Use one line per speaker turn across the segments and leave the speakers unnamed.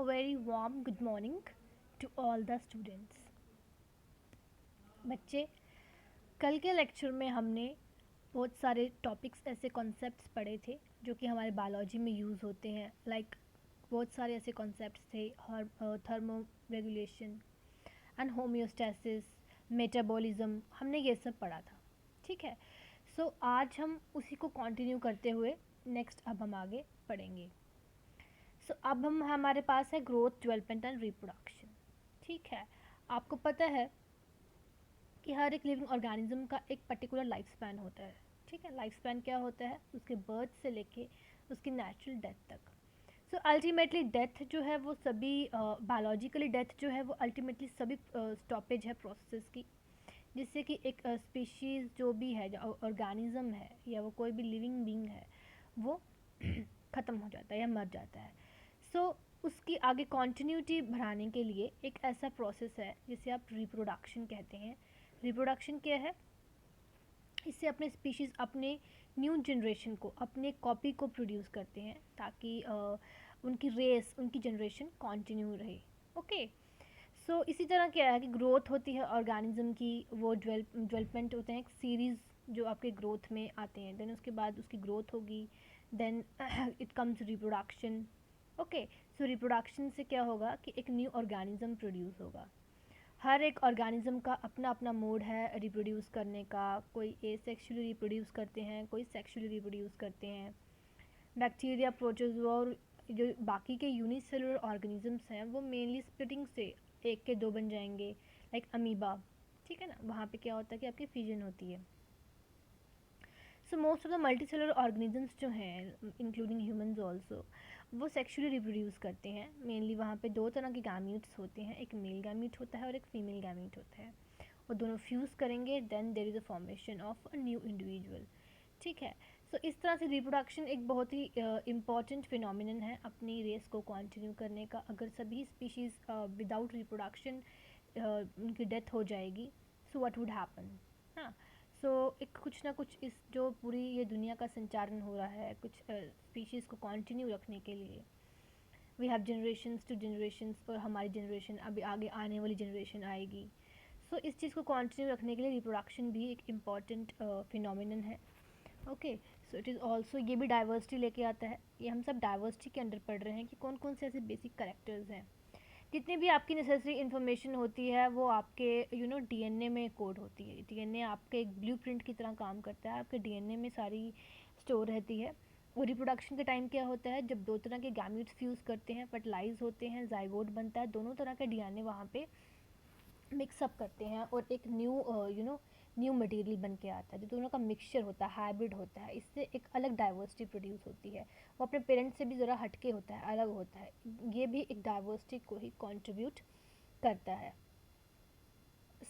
A very warm good morning to all the students. बच्चे, कल के लेक्चर में हमने बहुत सारे टॉपिक्स ऐसे कॉन्सेप्ट्स पढ़े थे जो कि हमारे बायोलॉजी में यूज़ होते हैं. बहुत सारे ऐसे कॉन्सेप्ट्स थे, thermo regulation and homeostasis, metabolism. हमने ये सब पढ़ा था. ठीक है. सो आज हम उसी को कंटिन्यू करते हुए नेक्स्ट अब हम आगे पढ़ेंगे. अब हमारे पास है ग्रोथ, डेवलपमेंट एंड रिप्रोडक्शन. ठीक है. आपको पता है कि हर एक लिविंग ऑर्गेनिज्म का एक पर्टिकुलर लाइफ स्पैन होता है. ठीक है. लाइफ स्पैन क्या होता है? उसके बर्थ से लेके उसकी नेचुरल डेथ तक. सो अल्टीमेटली डेथ जो है वो सभी बायोलॉजिकली डेथ जो है वो अल्टीमेटली सभी स्टॉपेज है प्रोसेस की, जिससे कि एक स्पीशीज़ जो भी है, जो ऑर्गेनिज्म है या वो कोई भी लिविंग बीइंग है, वो ख़त्म हो जाता है या मर जाता है. उसकी आगे कॉन्टिन्यूटी बढ़ाने के लिए एक ऐसा प्रोसेस है जिसे आप रिप्रोडक्शन कहते हैं. रिप्रोडक्शन क्या है? इससे अपने स्पीशीज़ अपने न्यू जनरेशन को, अपने कॉपी को प्रोड्यूस करते हैं ताकि उनकी रेस, उनकी जनरेशन कंटिन्यू रहे. ओके. इसी तरह क्या है कि ग्रोथ होती है ऑर्गेनिज्म की, वो डेवलपमेंट होते हैं एक सीरीज़ जो आपके ग्रोथ में आते हैं. देन उसके बाद उसकी ग्रोथ होगी, then it comes reproduction. Okay. Reproduction से क्या होगा कि एक न्यू ऑर्गेनिज्म प्रोड्यूस होगा. हर एक ऑर्गेनिज्म का अपना अपना मोड है रिप्रोड्यूस करने का. कोई एसेक्सुअली रिप्रोड्यूस करते हैं, कोई सेक्सुअली रिप्रोड्यूस करते हैं. बैक्टीरिया, प्रोटोजोआ और जो बाकी के यूनिसेलुलर ऑर्गेनिजम्स हैं वो मेनली स्प्लिटिंग से एक के दो बन जाएंगे, लाइक अमीबा. ठीक है ना. वहाँ पे क्या होता है कि आपकी फ्यूजन होती है. Most of the multicellular organisms जो हैं, इंक्लूडिंग ह्यूमंस ऑल्सो, वो सेक्सुअली रिप्रोड्यूस करते हैं. मेनली वहाँ पे दो तरह के गैमीट्स होते हैं, एक मेल गैमीट होता है और एक फीमेल गैमीट होता है. वो दोनों फ्यूज़ करेंगे, then there is a formation of a new individual. ठीक है. इस तरह से रिप्रोडक्शन एक बहुत ही इम्पॉर्टेंट फिनोमिनन है अपनी रेस को कंटिन्यू करने का. अगर सभी स्पीशीज़ विदाउट रिप्रोडक्शन उनकी डेथ हो जाएगी, सो व्हाट वुड हैपन. हाँ. एक कुछ ना कुछ इस जो पूरी ये दुनिया का संचालन हो रहा है कुछ स्पीशीज़ को कंटिन्यू रखने के लिए, we have generations to generations, और हमारी जनरेशन अभी आगे आने वाली जनरेशन आएगी. इस चीज़ को कंटिन्यू रखने के लिए रिप्रोडक्शन भी एक इम्पॉर्टेंट फिनोमिनन है. ओके. इट इज़ ऑल्सो, ये भी डाइवर्सिटी लेके आता है. ये हम सब डाइवर्सिटी के अंडर पढ़ रहे हैं कि कौन कौन से ऐसे बेसिक करेक्टर्स हैं. जितनी भी आपकी नेसेसरी इन्फॉर्मेशन होती है वो आपके डीएनए में कोड होती है. डीएनए आपके एक ब्लूप्रिंट की तरह काम करता है. आपके डीएनए में सारी स्टोर रहती है. और रिप्रोडक्शन के टाइम क्या होता है, जब दो तरह के गैमीट्स फ्यूज़ करते हैं, फर्टिलाइज होते हैं, जाइगोट बनता है, दोनों तरह के डीएनए वहाँ पे मिक्सअप करते हैं और एक न्यू मटेरियल बन के आता है जो दोनों का मिक्सचर होता है, हाइब्रिड होता है. इससे एक अलग डाइवर्सिटी प्रोड्यूस होती है. वो अपने पेरेंट्स से भी ज़रा हटके होता है, अलग होता है. ये भी एक डाइवर्सिटी को ही कंट्रीब्यूट करता है.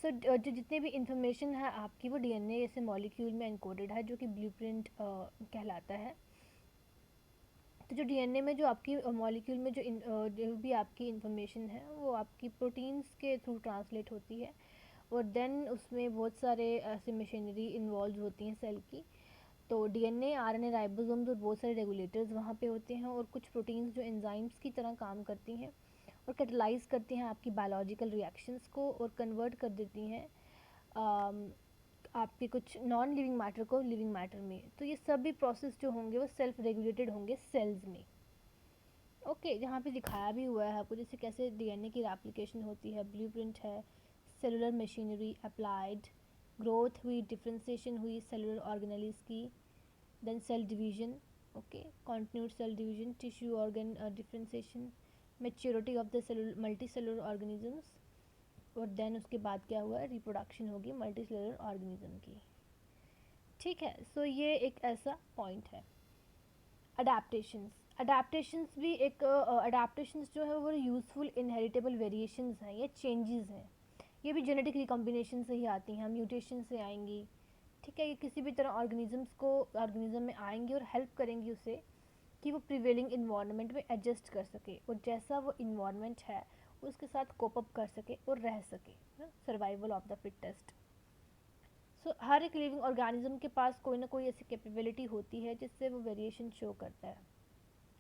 जो जितने भी इंफॉर्मेशन है आपकी वो डीएनए जैसे मॉलिक्यूल में एनकोडेड है, जो कि ब्लूप्रिंट कहलाता है. तो जो डीएनए में जो आपकी मॉलिक्यूल में जो भी आपकी इंफॉर्मेशन है वो आपकी प्रोटीन्स के थ्रू ट्रांसलेट होती है. और देन उसमें बहुत सारे ऐसे मशीनरी इन्वॉल्व होती हैं सेल की. तो डीएनए, आरएनए, राइबोसोम्स और बहुत सारे रेगुलेटर्स वहाँ पे होते हैं, और कुछ प्रोटीन्स जो एंजाइम्स की तरह काम करती हैं और कैटलाइज करती हैं आपकी बायोलॉजिकल रिएक्शंस को और कन्वर्ट कर देती हैं आपके कुछ नॉन लिविंग मैटर को लिविंग मैटर में. तो ये सभी प्रोसेस जो होंगे वो सेल्फ रेगुलेटेड होंगे सेल्स में. ओके. जहाँ पे दिखाया भी हुआ है आपको जैसे कैसे डीएनए की एप्लीकेशन होती है, ब्लूप्रिंट है, सेलुलर मशीनरी अप्लाइड, ग्रोथ हुई, डिफ्रेंसिएशन हुई सेलुलर ऑर्गेनेल्स की, then cell division. Okay. Continued cell division, tissue organ differentiation, maturity of the cellular multi cellular organisms, और देन उसके बाद क्या हुआ, रिप्रोडक्शन होगी मल्टी सेलुलर ऑर्गेनिज्म की. ठीक है. ये एक ऐसा पॉइंट है. अडेप्टेशंस भी एक अडेप्टेशंस जो है वो यूज़फुल इनहेरिटेबल वेरिएशंस हैं, ये चेंजेस हैं. ये भी जेनेटिक रिकॉम्बिनेशन से ही आती हैं, म्यूटेशन से आएंगी. ठीक है. ये किसी भी तरह ऑर्गेनिज्म में आएंगी और हेल्प करेंगी उसे कि वो प्रिवेलिंग इन्वायरमेंट में एडजस्ट कर सके और जैसा वो इन्वायरमेंट है उसके साथ कोप अप कर सके और रह सके. Survival of the fittest. हर एक लिविंग ऑर्गेनिज्म के पास कोई ना कोई ऐसी कैपेबिलिटी होती है जिससे वो वेरिएशन शो करता है.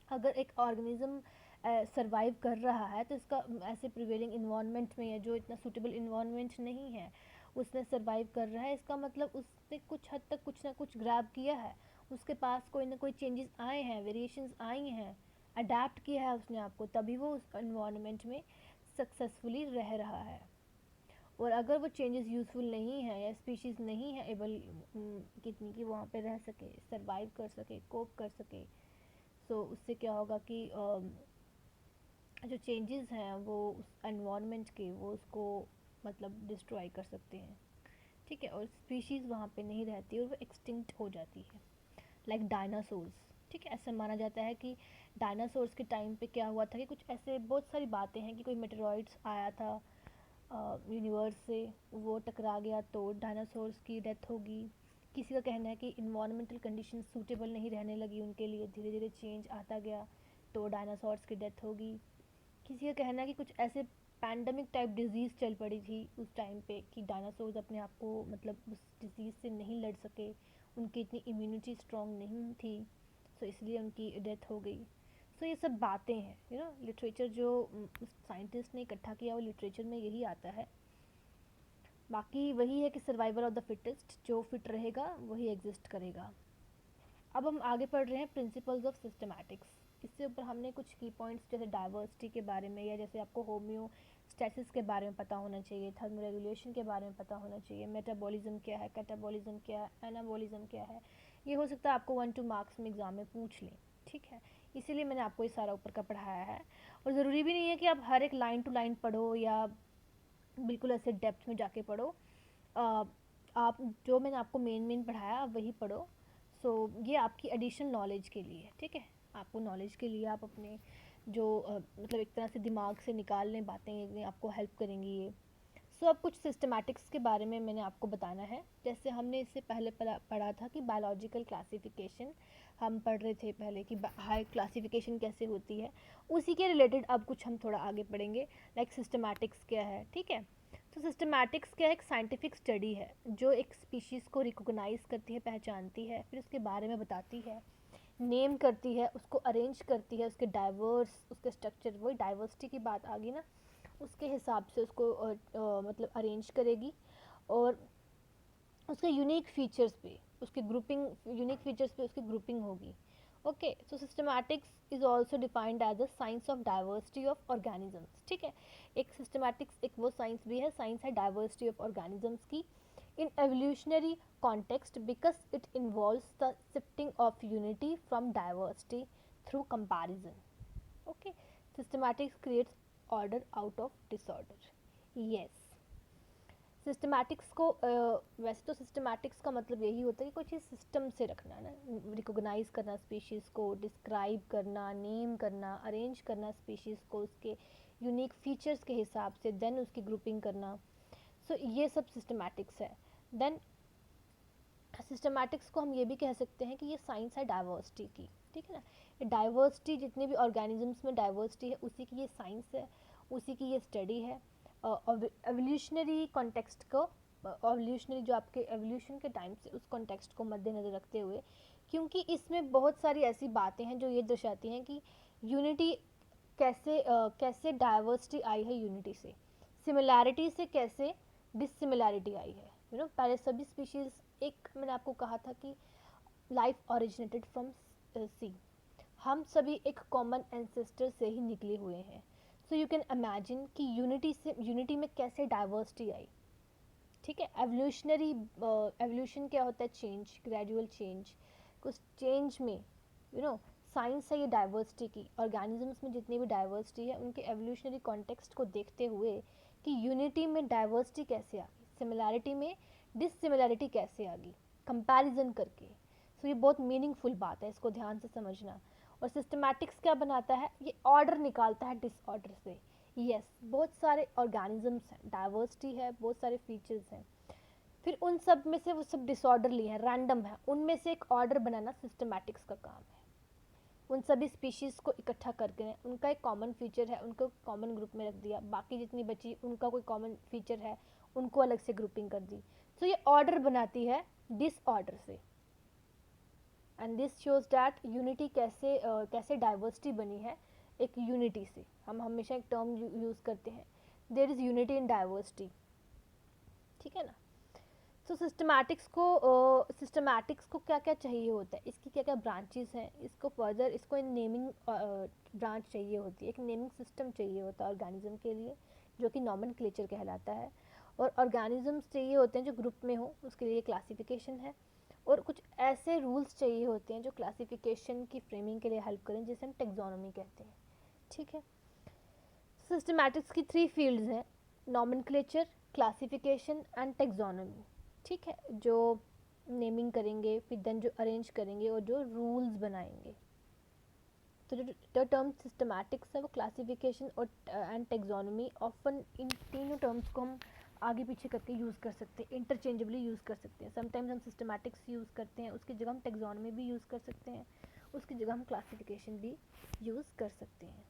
अगर एक ऑर्गेनिज्म सरवाइव कर रहा है, तो इसका ऐसे प्रिवेलिंग इन्वायरमेंट में, या जो इतना सूटेबल इन्वायरमेंट नहीं है उसने सरवाइव कर रहा है, इसका मतलब उसने कुछ हद तक कुछ ना कुछ ग्रैब किया है, उसके पास कोई ना कोई चेंजेस आए हैं, वेरिएशंस आई हैं, अडेप्ट किया है उसने आपको, तभी वो उस इन्वायरमेंट में सक्सेसफुली रह रहा है। और अगर वो चेंजेस यूज़फुल नहीं है या स्पीशीज़ नहीं है एबल कितनी कि वहाँ पे रह सके, सरवाइव कर सके, कोप कर सके, सो उससे क्या होगा कि जो चेंजेस हैं वो उस एनवायरनमेंट के वो उसको मतलब डिस्ट्रॉय कर सकते हैं, ठीक है, और स्पीशीज़ वहाँ पे नहीं रहती और वो एक्सटिंक्ट हो जाती है, लाइक डायनासोर्स, ठीक है। ऐसा माना जाता है कि डायनासोर्स के टाइम पे क्या हुआ था कि कुछ ऐसे बहुत सारी बातें हैं कि कोई मेटेरॉइड्स आया था यूनिवर्स से, वो टकरा गया तो डायनासोर्स की डेथ होगी। किसी का कहना है कि इन्वायरमेंटल कंडीशन सूटेबल नहीं रहने लगी उनके लिए, धीरे धीरे चेंज आता गया तो डायनासोर्स की डेथ होगी। किसी का कहना है कि कुछ ऐसे पैंडमिक टाइप डिजीज़ चल पड़ी थी उस टाइम पे कि डायनासोर्स अपने आप को मतलब उस डिजीज़ से नहीं लड़ सके, उनकी इतनी इम्यूनिटी स्ट्रॉन्ग नहीं थी, सो इसलिए उनकी डेथ हो गई। सो ये सब बातें हैं, लिटरेचर जो साइंटिस्ट ने इकट्ठा किया वो लिटरेचर में यही आता है। बाकी वही है कि सर्वाइवल ऑफ द फिटेस्ट, जो फिट रहेगा वही एग्जिस्ट करेगा। अब हम आगे पढ़ रहे हैं प्रिंसिपल्स ऑफ सिस्टमैटिक्स। इससे ऊपर हमने कुछ की पॉइंट्स जैसे डाइवर्सिटी के बारे में, या जैसे आपको होम्योस्टैसिस के बारे में पता होना चाहिए, थर्मोरेगुलेशन के बारे में पता होना चाहिए, मेटाबॉलिज्म क्या है, कैटाबॉलिज्म क्या है, एनाबॉलिज्म क्या है, ये हो सकता है आपको 1-2 मार्क्स में एग्ज़ाम में पूछ लें, ठीक है। इसीलिए मैंने आपको ये सारा ऊपर का पढ़ाया है, और ज़रूरी भी नहीं है कि आप हर एक लाइन टू लाइन पढ़ो या बिल्कुल ऐसे डेप्थ में जाके पढ़ो। आप जो मैंने आपको मेन पढ़ाया आप वही पढ़ो। सो ये आपकी एडिशनल नॉलेज के लिए, ठीक है, आपको नॉलेज के लिए आप अपने जो मतलब एक तरह से दिमाग से निकाल लें बातें, ये आपको हेल्प करेंगी ये। सो अब कुछ सिस्टमैटिक्स के बारे में मैंने आपको बताना है। जैसे हमने इससे पहले पढ़ा था कि बायोलॉजिकल क्लासिफिकेशन हम पढ़ रहे थे पहले कि हाई क्लासिफिकेशन कैसे होती है, उसी के रिलेटेड अब कुछ हम थोड़ा आगे पढ़ेंगे, लाइक सिस्टमैटिक्स क्या है, ठीक है। तो सिस्टमैटिक्स क्या है, एक साइंटिफिक स्टडी है जो एक स्पीशीज़ को रिकॉग्नाइज करती है, पहचानती है, फिर उसके बारे में बताती है, नेम करती है, उसको अरेंज करती है, उसके डाइवर्स, उसके स्ट्रक्चर, वही डाइवर्सिटी की बात आ गई ना, उसके हिसाब से उसको मतलब अरेंज करेगी, और उसके यूनिक फीचर्स पे उसकी ग्रुपिंग, यूनिक फीचर्स पे उसकी ग्रुपिंग होगी। Okay, so systematics is also defined as the science of diversity of organisms, ठीक है। एक सिस्टमैटिक्स एक वो साइंस भी है, साइंस है डाइवर्सिटी ऑफ ऑर्गेनिजम्स की in evolutionary context because it involves the shifting of unity from diversity through comparison. Okay, systematics creates order out of disorder. Yes, systematics को वैसे तो सिस्टमैटिक्स का मतलब यही होता है कि कोई चीज़ सिस्टम से रखना ना, रिकॉग्नाइज करना स्पीशीज़ को, डिस्क्राइब करना, नेम करना, अरेंज करना स्पीशीज़ को उसके यूनिक फीचर्स के हिसाब से, देन उसकी ग्रुपिंग करना। सो ये सब सिस्टमैटिक्स है। देन सिस्टमैटिक्स को हम ये भी कह सकते हैं कि ये साइंस है डाइवर्सिटी की, ठीक है ना। ये डाइवर्सिटी, जितने भी ऑर्गेनिजम्स में डाइवर्सिटी है उसी की ये साइंस है, उसी की ये स्टडी है। एवोल्यूशनरी कॉन्टेक्स्ट को, एवोल्यूशनरी जो आपके एवोल्यूशन के टाइम से उस कॉन्टेक्स्ट को मद्देनज़र रखते हुए, क्योंकि इसमें बहुत सारी ऐसी बातें हैं जो ये दर्शाती हैं कि यूनिटी कैसे डाइवर्सिटी आई है यूनिटी से, सिमिलैरिटी से कैसे डिससिमिलैरिटी आई है। पहले सभी स्पीशीज़, एक मैंने आपको कहा था कि लाइफ ओरिजिनेटेड फ्रॉम सी, हम सभी एक कॉमन एंसेस्टर से ही निकले हुए हैं। सो यू कैन इमेजिन कि यूनिटी में कैसे डाइवर्सिटी आई, ठीक है। एवोल्यूशन क्या होता है, चेंज, ग्रेजुअल चेंज। उस चेंज में साइंस है ये डाइवर्सिटी की, ऑर्गेनिजम्स में जितनी भी डाइवर्सिटी है उनके एवोल्यूशनरी कॉन्टेक्स्ट को देखते हुए कि यूनिटी में डाइवर्सिटी कैसे आ गई, सिमिलैरिटी में डिससिमिलैरिटी कैसे आ गई, कंपैरिजन करके। सो ये बहुत मीनिंगफुल बात है, इसको ध्यान से समझना। और सिस्टमैटिक्स क्या बनाता है, ये ऑर्डर निकालता है डिसऑर्डर से। यस, बहुत सारे ऑर्गेनिजम्स हैं, डाइवर्सिटी है, बहुत सारे फीचर्स हैं, फिर उन सब में से वो सब डिसऑर्डरली है, रैंडम है, उनमें से एक ऑर्डर बनाना सिस्टमैटिक्स का काम है। उन सभी स्पीशीज़ को इकट्ठा करके उनका एक कॉमन फीचर है, उनको कॉमन ग्रुप में रख दिया, बाकी जितनी बची उनका कोई कॉमन फीचर है, उनको अलग से ग्रुपिंग कर दी। सो ये ऑर्डर बनाती है डिसऑर्डर से, and this shows that unity कैसे डाइवर्सिटी बनी है एक यूनिटी से। हम हमेशा एक टर्म यूज़ करते हैं, there is unity in diversity, ठीक है ना। तो सिस्टमैटिक्स को क्या क्या चाहिए होता है, इसकी क्या क्या ब्रांचेस हैं, इसको फर्दर इसको नेमिंग ब्रांच चाहिए होती है, एक नेमिंग सिस्टम चाहिए होता है ऑर्गेनिज्म के लिए, जो कि नॉमेनक्लेचर कहलाता है। और ऑर्गेनिजम्स चाहिए होते हैं जो ग्रुप में हो, उसके लिए क्लासिफिकेशन है। और कुछ ऐसे रूल्स चाहिए होते हैं जो क्लासिफिकेशन की फ्रेमिंग के लिए हेल्प करें, जिसे हम टेक्सोनोमी कहते हैं, ठीक है। सिस्टमैटिक्स की 3 फील्ड्स हैं, नॉमेनक्लेचर, क्लासिफिकेशन एंड टेक्सोनोमी, ठीक है, जो नेमिंग करेंगे, फिर देन जो अरेंज करेंगे और जो रूल्स बनाएंगे। तो जो टर्म सिस्टमैटिक्स है वो क्लासिफिकेशन और एंड टेक्सोनोमी, ऑफन इन तीनों टर्म्स को हम आगे पीछे करके यूज़ कर सकते हैं, इंटरचेंजेबली यूज़ कर सकते हैं। समटाइम्स हम सिस्टमैटिक्स यूज़ करते हैं, उसकी जगह हम टेक्सोनोमी भी यूज़ कर सकते हैं, उसकी जगह हम क्लासिफिकेशन भी यूज़ कर सकते हैं,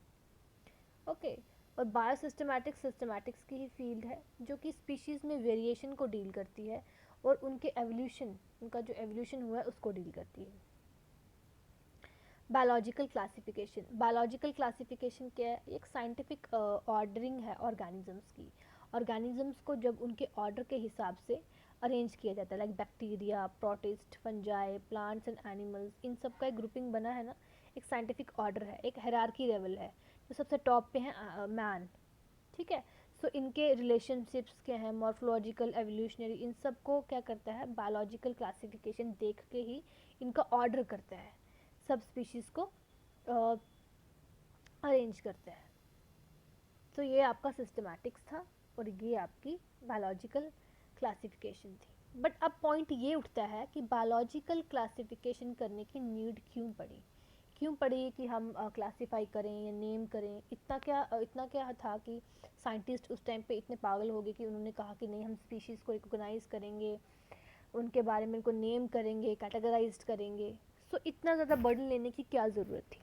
ओके। और बायोसिस्टमैटिक्स सिस्टमैटिक्स की ही फील्ड है, जो कि स्पीशीज़ में वेरिएशन को डील करती है और उनके एवोल्यूशन, उनका जो एवोल्यूशन हुआ है उसको डील करती है। बायोलॉजिकल क्लासिफिकेशन क्या है, एक साइंटिफिक ऑर्डरिंग है ऑर्गेनिजम्स की। ऑर्गेनिजम्स को जब उनके ऑर्डर के हिसाब से अरेंज किया जाता है, like bacteria, protist, fungi, plants and animals, इन सब का एक ग्रुपिंग बना है ना, एक साइंटिफिक ऑर्डर है, एक हायरार्की लेवल है। जो सबसे टॉप पे है मैन, ठीक है। सो इनके रिलेशनशिप्स क्या हैं, मॉर्फोलॉजिकल, एवोल्यूशनरी, इन सब को क्या करता है बायोलॉजिकल क्लासिफिकेशन देख के ही इनका ऑर्डर करता है, सब स्पीशीज़ को अरेंज करता है। तो ये आपका सिस्टमैटिक्स था और ये आपकी बायोलॉजिकल क्लासिफिकेशन थी। बट अब पॉइंट ये उठता है कि बायोलॉजिकल क्लासिफिकेशन करने की नीड क्यों पड़ी कि हम क्लासीफाई करें या नेम करें। इतना क्या था कि साइंटिस्ट उस टाइम पे इतने पागल हो गए कि उन्होंने कहा कि नहीं, हम स्पीशीज़ को रिकॉग्नाइज करेंगे, उनके बारे में उनको नेम करेंगे, कैटेगराइज करेंगे। सो इतना ज़्यादा बर्डन लेने की क्या ज़रूरत थी।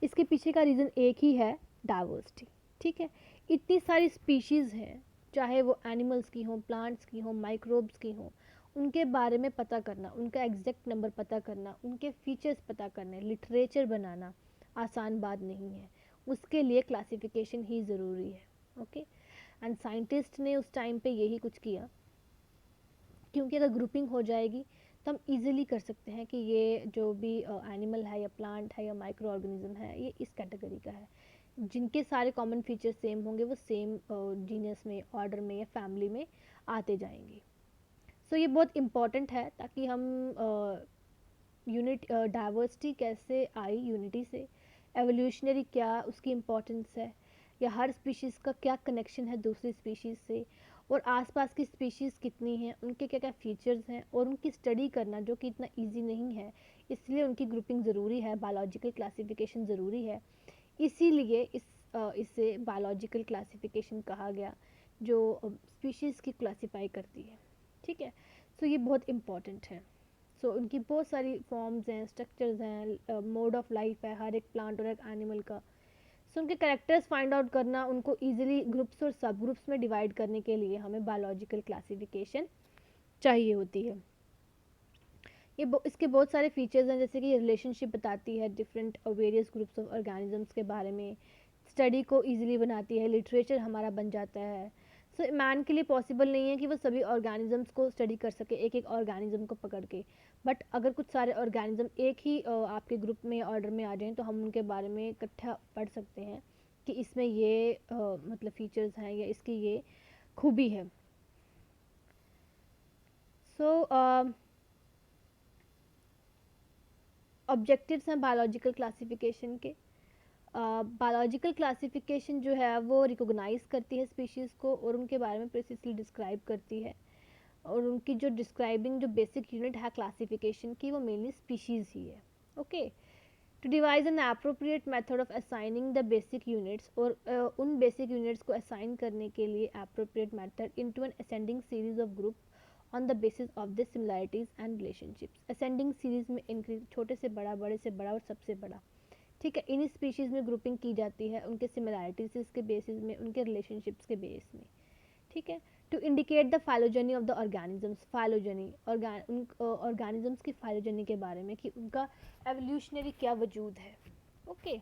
इसके पीछे का रीज़न एक ही है, डाइवर्सिटी, ठीक है। इतनी सारी स्पीशीज़ हैं, चाहे वो एनिमल्स की हों, प्लांट्स की हों, माइक्रोब्स की हों, उनके बारे में पता करना, उनका एग्जैक्ट नंबर पता करना, उनके फीचर्स पता करने, लिटरेचर बनाना आसान बात नहीं है। उसके लिए क्लासिफिकेशन ही ज़रूरी है, ओके। एंड साइंटिस्ट ने उस टाइम पे यही कुछ किया, क्योंकि अगर ग्रुपिंग हो जाएगी तो हम इजीली कर सकते हैं कि ये जो भी एनिमल है या प्लांट है या माइक्रो ऑर्गेनिज्म है, ये इस कैटेगरी का है। जिनके सारे कॉमन फीचर्स सेम होंगे वो सेम जीनस में, ऑर्डर में या फैमिली में आते जाएंगे। सो ये बहुत इम्पॉर्टेंट है, ताकि हम डाइवर्सिटी कैसे आई यूनिटी से, एवोल्यूशनरी क्या उसकी इम्पोर्टेंस है, या हर स्पीशीज़ का क्या कनेक्शन है दूसरी स्पीशीज़ से, और आसपास की स्पीशीज़ कितनी हैं, उनके क्या क्या फीचर्स हैं, और उनकी स्टडी करना जो कि इतना इजी नहीं है, इसलिए उनकी ग्रुपिंग ज़रूरी है, बायोलॉजिकल क्लासिफिकेशन ज़रूरी है। इसीलिए इसे बायोलॉजिकल क्लासिफिकेशन कहा गया, जो स्पीशीज़ की क्लासीफाई करती है, ठीक है। सो ये बहुत इम्पॉर्टेंट है। सो उनकी बहुत सारी फॉर्म्स हैं, स्ट्रक्चर्स हैं, मोड ऑफ लाइफ है हर एक प्लांट और एक एनिमल का। सो उनके कैरेक्टर्स फाइंड आउट करना, उनको इजीली ग्रुप्स और सब ग्रुप्स में डिवाइड करने के लिए हमें बायोलॉजिकल क्लासिफिकेशन चाहिए होती है। इसके बहुत सारे फीचर्स हैं, जैसे कि ये रिलेशनशिप बताती है different various groups of organisms के बारे में, स्टडी को ईजिली बनाती है, लिटरेचर हमारा बन जाता है। सो मैन के लिए पॉसिबल नहीं है कि वो सभी ऑर्गेनिजम्स को स्टडी कर सके एक एक ऑर्गेनिज्म को पकड़ के। बट अगर कुछ सारे ऑर्गेनिज्म एक ही आपके ग्रुप में ऑर्डर में आ जाएं, तो हम उनके बारे में इकट्ठा पढ़ सकते हैं कि इसमें ये मतलब फीचर्स हैं या इसकी ये खूबी है। सो ऑब्जेक्टिव्स हैं बायोलॉजिकल क्लासिफिकेशन के। बायोलॉजिकल क्लासिफिकेशन जो है वो रिकॉग्नाइज करती है स्पीशीज़ को और उनके बारे में प्रिसाइजली डिस्क्राइब करती है, और उनकी जो डिस्क्राइबिंग जो बेसिक यूनिट है क्लासिफिकेशन की, वो मेनली स्पीशीज़ ही है, okay. To devise an appropriate method of assigning the basic units, और उन बेसिक यूनिट्स को असाइन करने के लिए appropriate method into an ascending series of group on the basis of the similarities and relationships. Ascending series में increase, छोटे से बड़ा, बड़े से बड़ा और सबसे बड़ा, ठीक है। इन्हीं स्पीशीज़ में ग्रुपिंग की जाती है उनके सिमिलैरिटीज के बेसिस में, उनके रिलेशनशिप्स के बेस में, ठीक है। To indicate the phylogeny of the organisms, phylogeny organisms की फाइलोजेनी के बारे में कि उनका एवोल्यूशनरी क्या वजूद है, ओके।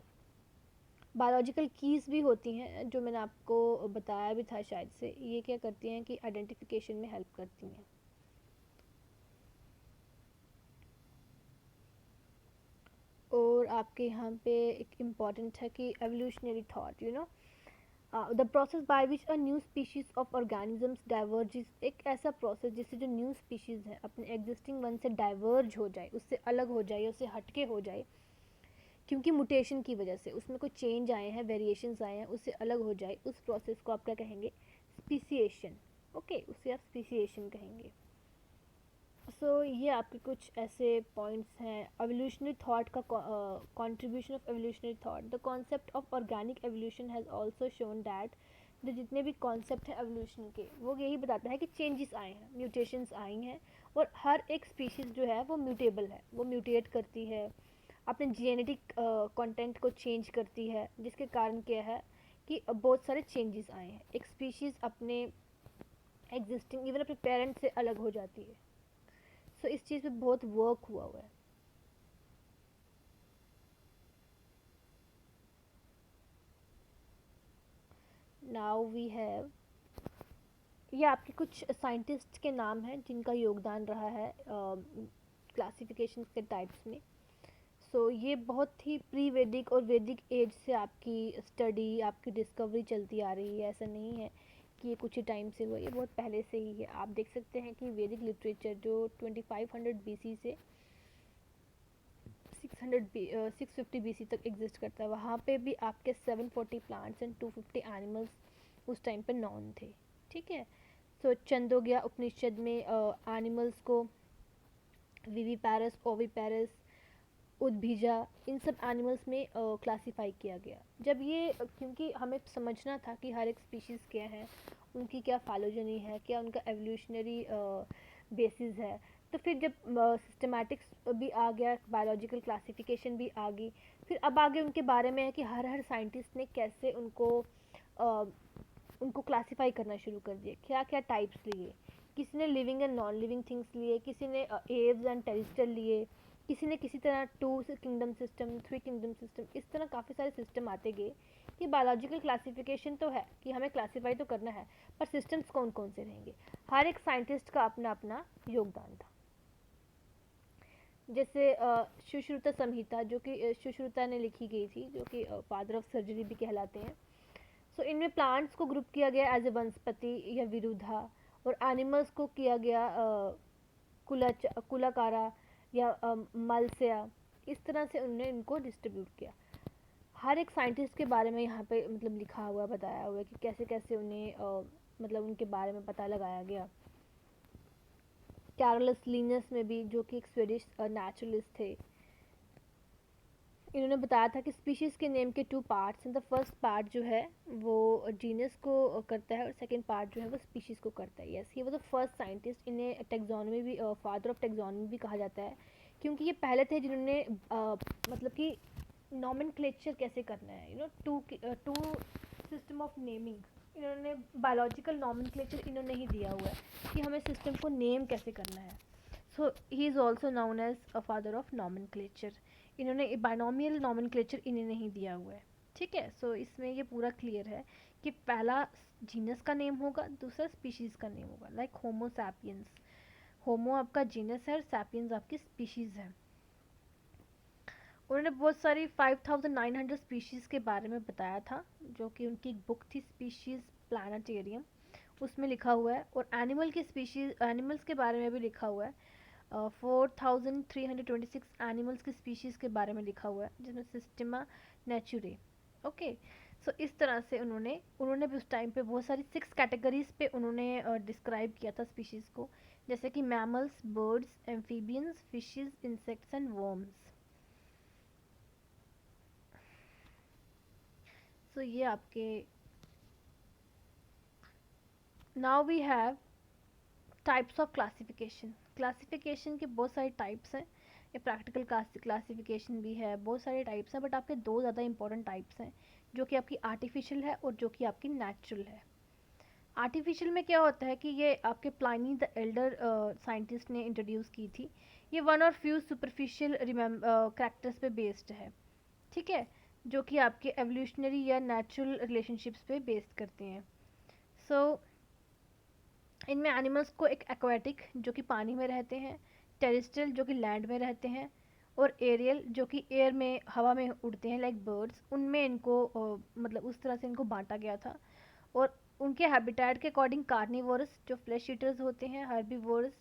बायोलॉजिकल कीज़ भी होती हैं जो मैंने आपको बताया भी था शायद से, ये क्या करती हैं कि आइडेंटिफिकेशन में हेल्प करती हैं। और आपके यहाँ पे एक इम्पॉर्टेंट है कि evolutionary thought, you know, the process by which a new species of organisms diverges, एक ऐसा प्रोसेस जिससे जो न्यू स्पीशीज़ है अपने एग्जिस्टिंग वन से डाइवर्ज हो जाए, उससे अलग हो जाए, उससे हटके हो जाए, क्योंकि मुटेशन की वजह से उसमें कोई चेंज आए हैं, वेरिएशंस आए हैं, उससे अलग हो जाए, उस प्रोसेस को आप क्या कहेंगे? स्पीसीएशन। ओके, उसे आप स्पीसीएशन कहेंगे। ये आपके कुछ ऐसे पॉइंट्स हैं एवोल्यूशनरी थॉट का। Contribution of evolutionary thought, the concept of organic evolution has also shown that, जो जितने भी कॉन्सेप्ट हैं एवोल्यूशन के, वो यही बताता है कि चेंजेस आए हैं, म्यूटेशंस आई हैं, और हर एक स्पीशीज़ जो है वो म्यूटेबल है, वो म्यूटेट करती है, अपने जेनेटिक कंटेंट को चेंज करती है, जिसके कारण क्या है कि बहुत सारे चेंजेस आए हैं। एक स्पीशीज़ अपने एग्जिस्टिंग इवन अपने पेरेंट से अलग हो जाती है। इस चीज़ पे बहुत वर्क हुआ हुआ है। नाउ वी हैव, ये आपके कुछ साइंटिस्ट के नाम हैं जिनका योगदान रहा है क्लासिफिकेशन के टाइप्स में। ये बहुत ही प्री वैदिक और वैदिक एज से आपकी स्टडी, आपकी डिस्कवरी चलती आ रही है। ऐसा नहीं है कि ये कुछ ही टाइम से हुआ, ये बहुत पहले से ही है। आप देख सकते हैं कि वैदिक लिटरेचर जो 2500 BC से 650 BC तक एग्जिस्ट करता है, वहाँ पे भी आपके 740 प्लांट्स एंड 250 एनिमल्स उस टाइम पे नॉन थे। ठीक है, छंदोग्या उपनिषद में एनिमल्स को विवीपैरस, ओविपैरस, उद्भिजा, इन सब एनिमल्स में क्लासिफाई किया गया। जब ये क्योंकि हमें समझना था कि हर एक स्पीशीज़ क्या है, उनकी क्या फालोजनी है, क्या उनका एवोल्यूशनरी बेसिस है, तो फिर जब सिस्टमैटिक्स भी आ गया, बायोलॉजिकल क्लासिफिकेशन भी आ गई, फिर अब आगे उनके बारे में है कि हर हर साइंटिस्ट ने कैसे अ, उनको क्लासिफाई करना शुरू कर दिया, क्या क्या टाइप्स लिए। किसी ने living and non living things लिए, किसी ने एव्स एंड टेरिस्ट्रियल लिए, किसी ने किसी तरह 2 किंगडम सिस्टम, 3 किंगडम सिस्टम, इस तरह काफ़ी सारे सिस्टम आते गए कि बायोलॉजिकल क्लासिफिकेशन तो है कि हमें क्लासीफाई तो करना है, पर सिस्टम्स कौन कौन से रहेंगे, हर एक साइंटिस्ट का अपना अपना योगदान था। जैसे सुश्रुता संहिता, जो कि सुश्रुता ने लिखी गई थी, जो कि फादर ऑफ सर्जरी भी कहलाते हैं। इनमें प्लांट्स को ग्रुप किया गया एज ए वनस्पति या विरुद्धा, और एनिमल्स को किया गया कुलाकारा या मलस्या। इस तरह से उन्होंने इनको डिस्ट्रीब्यूट किया। हर एक साइंटिस्ट के बारे में यहाँ पे मतलब लिखा हुआ, बताया हुआ है कि कैसे कैसे उन्हें मतलब उनके बारे में पता लगाया गया। कैरोलस लिनस में भी, जो कि एक स्वीडिश नेचुरलिस्ट थे, इन्होंने बताया था कि स्पीशीज़ के नेम के 2 पार्ट्स हैं। द फर्स्ट पार्ट जो है वो जीनस को करता है, और सेकंड पार्ट जो है वो स्पीशीज़ को करता है। यस, ये वो द फर्स्ट साइंटिस्ट, इन्हें टेक्सोनॉमी भी, फादर ऑफ टेक्सोनॉमी भी कहा जाता है, क्योंकि ये पहले थे जिन्होंने मतलब कि नॉमेनक्लेचर कैसे करना है, you know, to system of naming, इन्होंने बायोलॉजिकल नॉमेनक्लेचर इन्होंने ही दिया हुआ है कि हमें सिस्टम को नेम कैसे करना है। He is also known as a father of nomenclature. इन्होंने बाइनोमियल नॉमेनक्लेचर इन्हें नहीं दिया हुआ है। ठीक है, इसमें ये पूरा क्लियर है कि पहला जीनस का नेम होगा, दूसरा स्पीशीज़ का नेम होगा। लाइक होमो सैपियंस, होमो आपका जीनस है और सैपियंस आपकी स्पीशीज़ है। उन्होंने बहुत सारी 5900 स्पीशीज़ के बारे में बताया था, जो कि उनकी एक बुक थी स्पीशीज़ प्लानेटेरियम, उसमें लिखा हुआ है। और एनिमल्स के बारे में भी लिखा हुआ है। 4326 एनिमल्स की स्पीशीज़ के बारे में लिखा हुआ है, जिसमें सिस्टमा नेचुरे। ओके, इस तरह से उन्होंने भी उस टाइम पे बहुत सारी 6 कैटेगरीज पे उन्होंने डिस्क्राइब किया था स्पीशीज़ को, जैसे कि mammals, birds, amphibians, fishes, insects and worms. ये आपके, now we have types of classification. Classification के बहुत सारे टाइप्स हैं, ये प्रैक्टिकल क्लासिफिकेशन भी है, बहुत सारे टाइप्स हैं, बट आपके 2 ज़्यादा इंपॉर्टेंट टाइप्स हैं, जो कि आपकी आर्टिफिशियल है और जो कि आपकी नेचुरल है। आर्टिफिशियल में क्या होता है कि ये आपके प्लाइनी द एल्डर साइंटिस्ट ने इंट्रोड्यूस की थी। ये वन और फ्यू सुपरफिशियल करेक्टर्स पे बेस्ड है। ठीक है, जो कि आपके एवोल्यूशनरी या नेचुरल रिलेशनशिप्स पे बेस्ड करते हैं। सो इनमें एनिमल्स को एक एक्वाटिक जो कि पानी में रहते हैं, टेरेस्ट्रियल जो कि लैंड में रहते हैं, और एरियल जो कि एयर में हवा में उड़ते हैं लाइक बर्ड्स, उनमें इनको मतलब उस तरह से इनको बांटा गया था। और उनके हैबिटेट के अकॉर्डिंग कार्निवोरस जो फ्लैश ईटर्स होते हैं, हर्बीवोरस,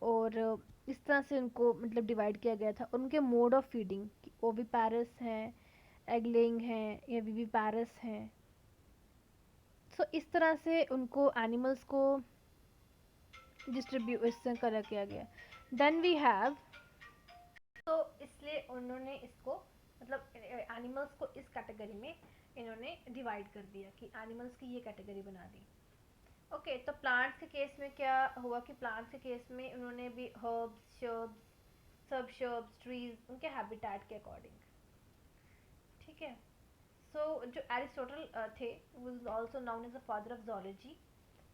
और इस तरह से उनको मतलब डिवाइड किया गया था। और उनके मोड ऑफ फीडिंग ओविपैरस हैं, एग लेइंग हैं या विविपैरस हैं। सो इस तरह से उनको एनिमल्स को डिस्ट्रीब्यूशन करा किया गया। देन वी हैव, तो इसलिए उन्होंने इसको मतलब एनिमल्स को इस कैटेगरी में इन्होंने डिवाइड कर दिया कि एनिमल्स की ये कैटेगरी बना दी। ओके, तो प्लांट्स के केस में क्या हुआ कि प्लांट्स के केस में उन्होंने भी हर्ब्स, शर्ब्स, सब शर्ब्स, ट्रीज उनके हैबिटेट के अकॉर्डिंग। ठीक है। सो जो एरिस्टोटल थे, वो is also known as the father of zoology,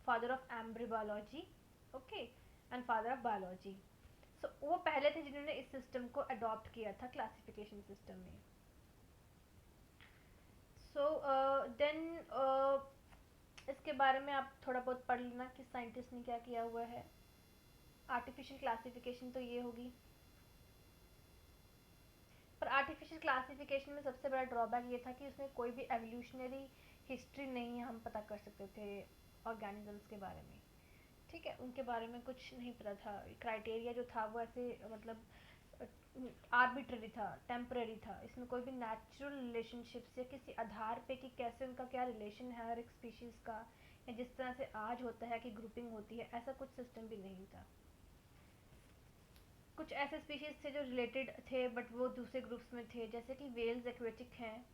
father of embryology, okay, and father of biology. So वो पहले थे जिन्होंने इस सिस्टम को अडॉप्ट किया था क्लासिफिकेशन सिस्टम में। सो देन इसके बारे में आप थोड़ा बहुत पढ़ लेना कि साइंटिस्ट ने क्या किया हुआ है। आर्टिफिशियल क्लासिफिकेशन तो ये होगी, पर आर्टिफिशियल क्लासिफिकेशन में सबसे बड़ा ड्रॉबैक ये था कि उसमें कोई भी एवोल्यूशनरी हिस्ट्री नहीं हम पता कर सकते थे ऑर्गेनिजम्स के बारे में। ठीक है, उनके बारे में कुछ नहीं पता था। क्राइटेरिया जो था वो ऐसे मतलब आर्बिट्ररी था, टेम्पररी था। इसमें कोई भी नेचुरल रिलेशनशिप्स या किसी आधार पे कि कैसे उनका क्या रिलेशन है हर एक स्पीशीज़ का, या जिस तरह से आज होता है कि ग्रुपिंग होती है, ऐसा कुछ सिस्टम भी नहीं था। कुछ ऐसे स्पीशीज थे जो रिलेटेड थे बट वो दूसरे ग्रुप्स में थे, जैसे कि वेल्स एक्वेटिक हैं,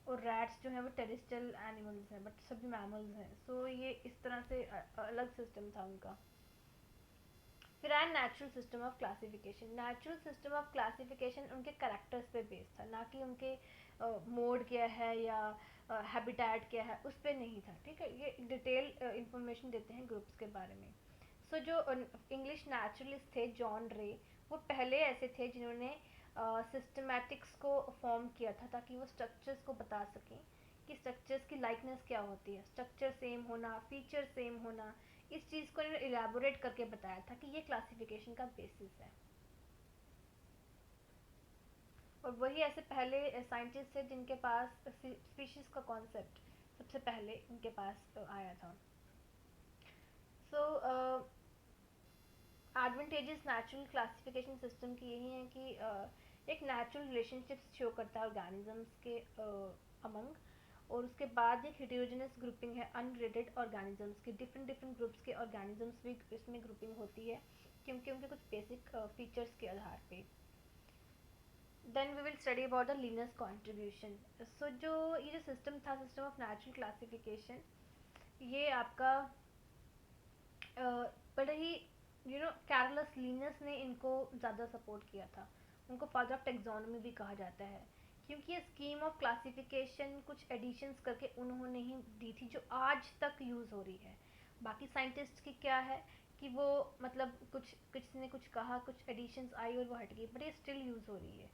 और रैट्स जो हैं वो टेरेस्ट्रियल एनिमल्स हैं बट सभी मैमल्स हैं। सो ये इस तरह से अलग सिस्टम था उनका। फिर आया natural system of classification. Natural system of classification उनके करेक्टर्स पे बेस्ड था, ना कि उनके मोड क्या है या हैबिटेट क्या है उस पर नहीं था। ठीक है, ये डिटेल इंफॉर्मेशन देते हैं ग्रुप्स के बारे में। सो जो इंग्लिश नेचुरलिस्ट थे जॉन रे, वो पहले ऐसे थे जिन्होंने सिस्टमैटिक्स को फॉर्म किया था ताकि वो स्ट्रक्चर्स को बता सकें कि स्ट्रक्चर्स की लाइकनेस क्या होती है, स्ट्रक्चर सेम होना, फीचर सेम होना। इस चीज़ को इन्होंने इलेबोरेट करके बताया था कि ये क्लासिफिकेशन का बेसिस है। और वही ऐसे पहले साइंटिस्ट थे जिनके पास स्पीशीज का कॉन्सेप्ट सबसे पहले इनके पास आया था। सो एडवांटेजेस नेचुरल क्लासिफिकेशन सिस्टम की यही है कि एक नेचुरल रिलेशनशिप्स शो करता है ऑर्गेनिजम्स के अमंग। और उसके बाद एक हेटेरोजेनस ग्रुपिंग है अनरिलेटेड ऑर्गेनिजम्स की, डिफरेंट डिफरेंट ग्रुप्स के ऑर्गेनिजम्स भी इसमें ग्रुपिंग होती है क्योंकि उनके कुछ बेसिक फीचर्स के आधार पे। Then we will study about the Linnaeus contribution. So जो ये जो सिस्टम था, सिस्टम ऑफ नेचुरल क्लासिफिकेशन, ये आपका बड़ा ही कैरोलस लीनियस ने इनको ज़्यादा सपोर्ट किया था। उनको फादर ऑफ टेक्सोनोमी भी कहा जाता है क्योंकि ये स्कीम ऑफ क्लासिफिकेशन कुछ एडिशंस करके उन्होंने ही दी थी जो आज तक यूज़ हो रही है। बाकी साइंटिस्ट की क्या है कि वो मतलब कुछ किसी ने कुछ कहा, कुछ एडिशंस आई और वो हट गई, बट ये स्टिल यूज़ हो रही है।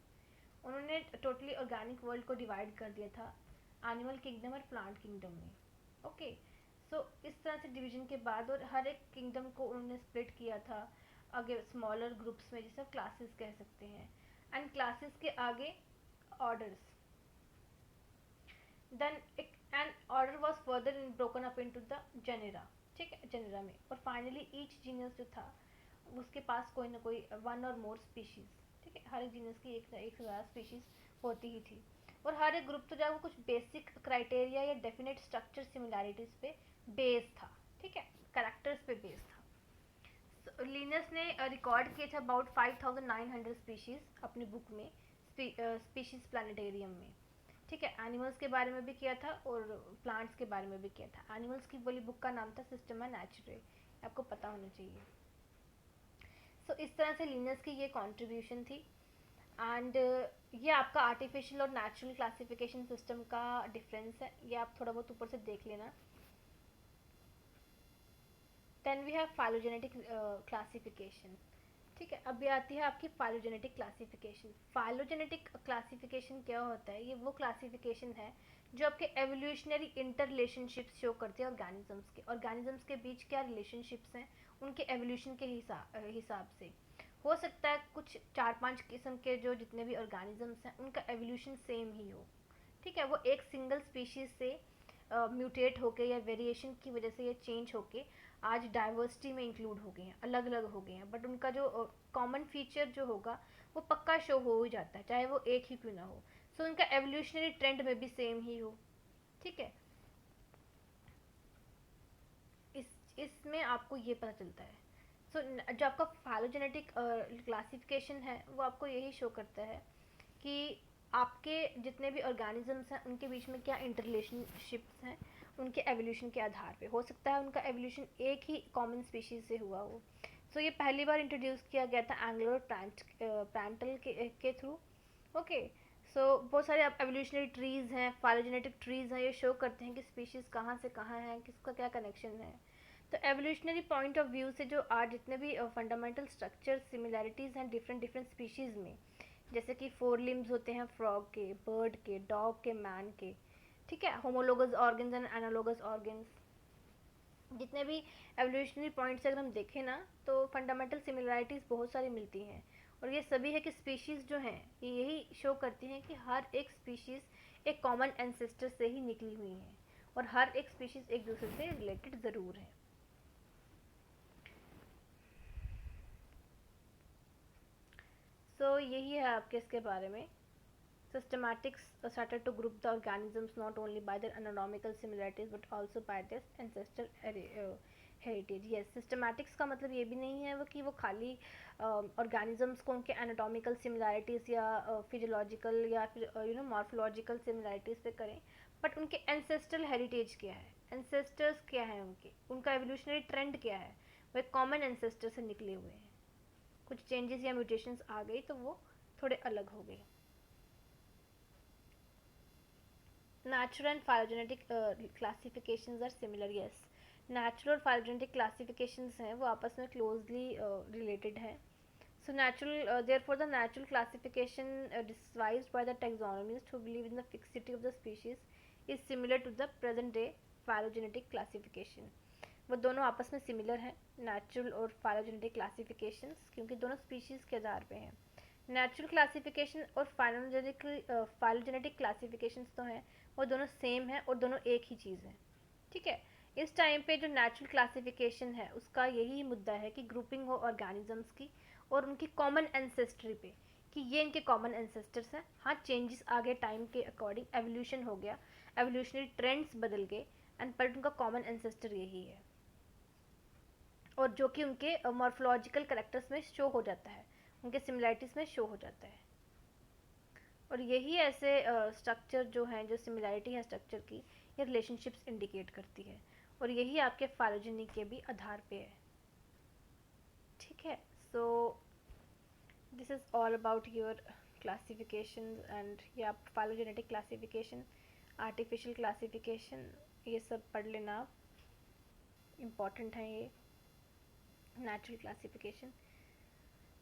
उन्होंने टोटली ऑर्गेनिक वर्ल्ड को डिवाइड कर दिया था एनिमल किंगडम और प्लांट किंगडम में। ओके, सो इस तरह से डिवीजन के बाद और हर एक किंगडम को उन्होंने स्प्लिट किया था आगे स्मॉलर ग्रुप्स में, जिसे क्लासेस कह सकते हैं। एंड क्लासेस के आगे orders, then an order was further broken up into the genera. ठीक है, जेनेरा में, और फाइनली ईच जीनस जो था उसके पास कोई ना कोई वन और मोर स्पीशीज। ठीक है, हर एक जीनस की एक से ज़्यादा स्पीशीज होती ही थी। और हर एक ग्रुप तो जो कुछ बेसिक क्राइटेरिया या डेफिनेट स्ट्रक्चर सिमिलैरिटीज पे बेस था। ठीक है, करेक्टर्स पे बेस था। लिनस ने रिकॉर्ड किए थे अबाउट 5900 स्पीशीज अपनी बुक में, स्पीशीज प्लानिटेरियम में। ठीक है, एनिमल्स के बारे में भी किया था और प्लांट्स के बारे में भी किया था। एनिमल्स की वाली बुक का नाम था सिस्टमा नेचुरे, आपको पता होना चाहिए। सो इस तरह से लिनस की ये कॉन्ट्रीब्यूशन थी। एंड ये आपका आर्टिफिशियल और नेचुरल क्लासिफिकेशन सिस्टम का डिफरेंस है, ये आप थोड़ा बहुत ऊपर से देख लेना। Then we have phylogenetic classification. ठीक है, अभी आती है आपकी फाइलोजेनेटिक क्लासिफिकेशन। फाइलोजेनेटिक क्लासिफिकेशन क्या होता है? ये वो क्लासिफिकेशन है जो आपके एवोल्यूशनरी इंटर रिलेशनशिप्स शो करते हैं ऑर्गेनिजम्स के बीच क्या रिलेशनशिप्स हैं उनके एवोल्यूशन के हिसाब से। हो सकता है कुछ 4-5 किस्म के जो जितने भी ऑर्गेनिजम्स हैं उनका एवोल्यूशन सेम ही हो, ठीक है, वो एक सिंगल स्पीशीज से म्यूटेट होके या वेरिएशन की वजह से ये चेंज होके आज डाइवर्सिटी में इंक्लूड हो गए हैं, अलग अलग हो गए हैं, बट उनका जो कॉमन फीचर जो होगा वो पक्का शो हो ही जाता है, चाहे वो एक ही क्यों ना हो। सो उनका एवोल्यूशनरी ट्रेंड में भी सेम ही हो, ठीक है। इसमें आपको ये पता चलता है। सो जो आपका फाइलोजेनेटिक क्लासिफिकेशन है वो आपको यही शो करता है कि आपके जितने भी ऑर्गेनिजम्स हैं उनके बीच में क्या इंटररिलेशनशिप्स हैं उनके एवोल्यूशन के आधार पे। हो सकता है उनका एवोल्यूशन एक ही कॉमन स्पीशीज से हुआ हो। सो ये पहली बार इंट्रोड्यूस किया गया था एंग्लो प्लांटल के थ्रू। ओके, सो बहुत सारे एवोल्यूशनरी ट्रीज़ हैं, फाइलोजेनेटिक ट्रीज़ हैं, ये शो करते हैं कि स्पीशीज़ कहाँ से कहाँ है, किसका क्या कनेक्शन है। तो एवोल्यूशनरी पॉइंट ऑफ व्यू से जो आज जितने भी फंडामेंटल स्ट्रक्चर सिमिलैरिटीज़ हैं डिफरेंट डिफरेंट स्पीशीज़ में, जैसे कि 4 लिम्स होते हैं फ्रॉग के, बर्ड के, डॉग के, मैन के, ठीक है, homologous organs and analogous organs, जितने भी एवोल्यूशनरी पॉइंट से अगर हम देखें ना तो फंडामेंटल सिमिलैरिटीज़ बहुत सारी मिलती हैं। और ये सभी है कि स्पीशीज़ जो हैं ये यही शो करती हैं कि हर एक स्पीशीज़ एक कॉमन एंसेस्टर से ही निकली हुई हैं और हर एक स्पीशीज़ एक दूसरे से रिलेटेड ज़रूर है। सो यही है आपके इसके बारे में। Systematics started to group the organisms not only by their anatomical similarities but also by their ancestral heritage. Yes, systematics का मतलब ये भी नहीं है वो कि वो खाली organisms को उनके anatomical similarities या physiological या फिर morphological similarities पे करें, but उनके ancestral heritage क्या है, ancestors क्या है उनके, उनका evolutionary trend क्या है, वो एक common ancestor से निकले हुए हैं, कुछ changes या mutations आ गई तो वो थोड़े अलग हो गए। Natural and phylogenetic classifications are similar. Yes, natural और phylogenetic classifications हैं वो आपस में closely related हैं. So therefore the natural classification devised by the taxonomists who believe in the fixity of the species is similar to the present day phylogenetic classification. वो दोनों आपस में सिमिलर हैं नेचुरल और फाइलोजेनेटिक क्लासिफिकेशंस, क्योंकि दोनों species के आधार पे हैं। नेचुरल क्लासिफिकेशन और फाइलोजेनेटिक क्लासिफिकेशंस तो हैं वो दोनों सेम हैं और दोनों एक ही चीज़ हैं, ठीक है। इस टाइम पे जो नेचुरल क्लासिफिकेशन है उसका यही मुद्दा है कि ग्रुपिंग हो ऑर्गेनिजम्स की और उनकी कॉमन एंसेस्ट्री पे, कि ये इनके कॉमन एंसेस्टर्स हैं। हाँ, चेंजेस आ गए टाइम के अकॉर्डिंग, एवोल्यूशन हो गया, एवोल्यूशनरी ट्रेंड्स बदल गए, एंड बट उनका कॉमन एंसेस्टर यही है और जो कि उनके मॉर्फोलॉजिकल करेक्टर्स में शो हो जाता है, उनके सिमिलैरिटीज़ में शो हो जाता है। और यही ऐसे स्ट्रक्चर जो हैं, जो सिमिलैरिटी है स्ट्रक्चर की, ये रिलेशनशिप्स इंडिकेट करती है और यही आपके फाइलोजेनी के भी आधार पे है, ठीक है। So this is all about your classification and ये आप फाइलोजेनेटिक क्लासिफिकेशन, आर्टिफिशियल क्लासिफिकेशन, ये सब पढ़ लेना आप, इम्पॉर्टेंट है ये नेचुरल क्लासिफिकेशन।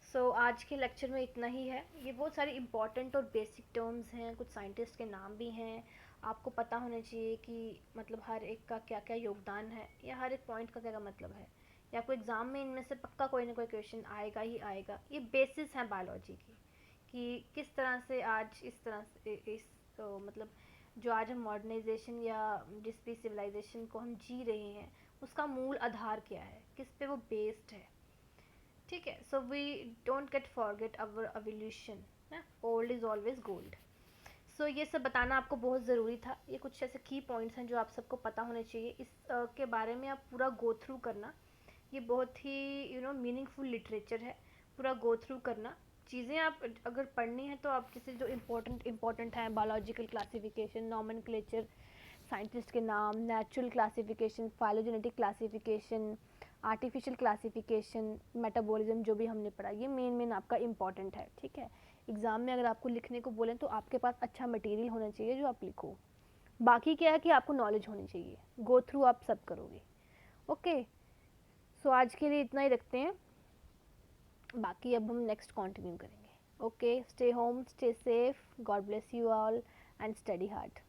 सो आज के लेक्चर में इतना ही है। ये बहुत सारी इंपॉर्टेंट और बेसिक टर्म्स हैं, कुछ साइंटिस्ट के नाम भी हैं, आपको पता होना चाहिए कि मतलब हर एक का क्या क्या योगदान है या हर एक पॉइंट का क्या क्या मतलब है, या आपको एग्ज़ाम में इनमें से पक्का कोई ना कोई क्वेश्चन आएगा ही आएगा। ये बेसिस हैं बायोलॉजी की कि किस तरह से आज इस तरह से मतलब जो आज हम मॉडर्नाइजेशन या जिस भी सिविलाइजेशन को हम जी रहे हैं उसका मूल आधार क्या है, किस पे वो बेस्ड है, ठीक है। So we don't get forget our evolution, old is always gold. So ये सब बताना आपको बहुत ज़रूरी था। ये कुछ ऐसे की पॉइंट्स हैं जो आप सबको पता होने चाहिए। इस के बारे में आप पूरा गो थ्रू करना, ये बहुत ही मीनिंगफुल लिटरेचर है, पूरा गो थ्रू करना। चीज़ें आप अगर पढ़नी है तो आप जैसे जो इम्पोर्टेंट हैं, बायोलॉजिकल क्लासिफिकेशन, नॉमेनक्लेचर, साइंटिस्ट के नाम, natural classification, phylogenetic classification, artificial classification, metabolism, जो भी हमने पढ़ा ये मेन आपका इम्पॉर्टेंट है, ठीक है। एग्ज़ाम में अगर आपको लिखने को बोलें तो आपके पास अच्छा मटेरियल होना चाहिए जो आप लिखो। बाकी क्या है कि आपको नॉलेज होनी चाहिए, गो थ्रू आप सब करोगे। ओके, सो आज के लिए इतना ही रखते हैं। बाकी अब हम नेक्स्ट कंटिन्यू करेंगे. Okay, stay home, stay safe, God bless you all and study hard.